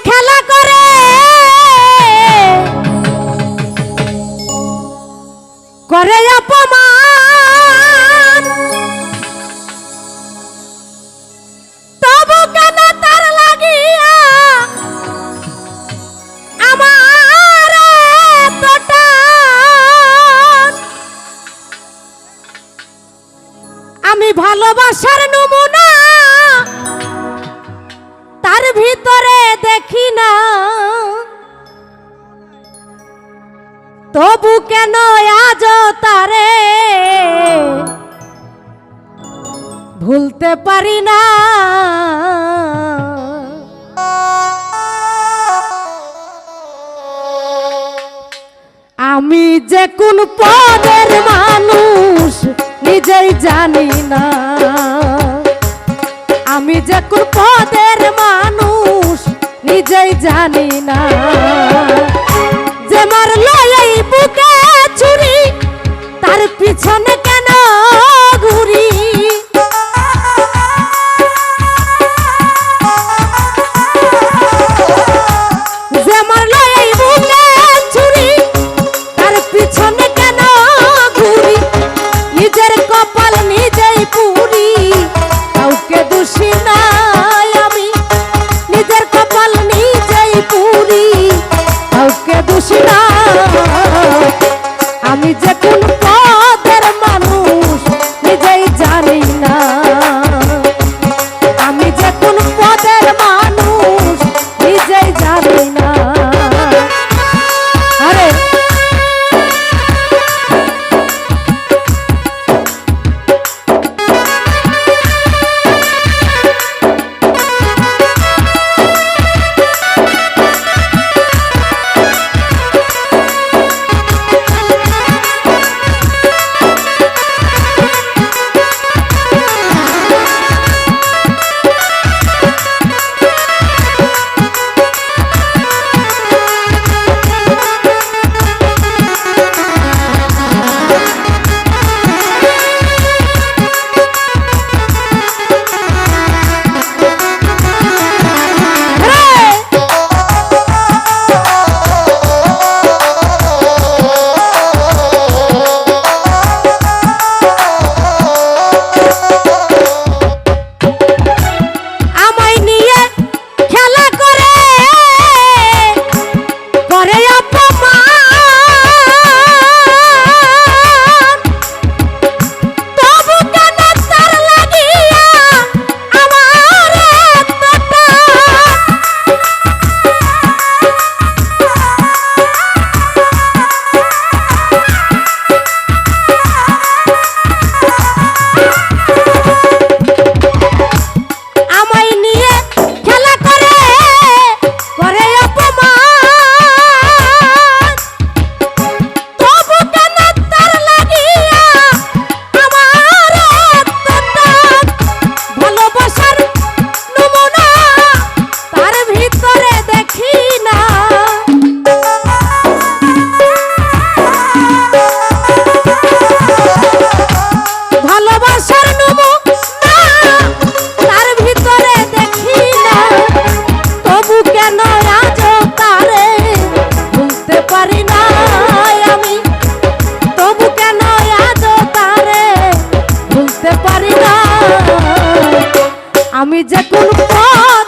খেলা করে করে অপমান, তবু কেন তার লাগিয়া আমার এতটা? আমি ভালোবাসার নমুনা তার ভিতরে দেখি না, তবু কেন আজ তারে ভুলতে পারি না। আমি যে কোন পদের মানুষ নিজেই জানি না, আমি যে কোন পদের মানুষ নিজেই জানি না। যে মারলো এই বুকে ছুরি তার পিছনে কেন ঘুরি? যে মারলো এই বুকে ছুরি তার পিছনে কেন ঘুরি? নিজের কপাল নিজেই পুরি, কাউকে দোষী নাই আমি। নিজের কপাল নিজেই পুরি, কাউকে দোষী না। আমি যে কোন পদের মানুষ নিজেই জানি না, আমি যে কোন পদের মানুষ নিজেই জানি না। আরে আমি যে কোন পদ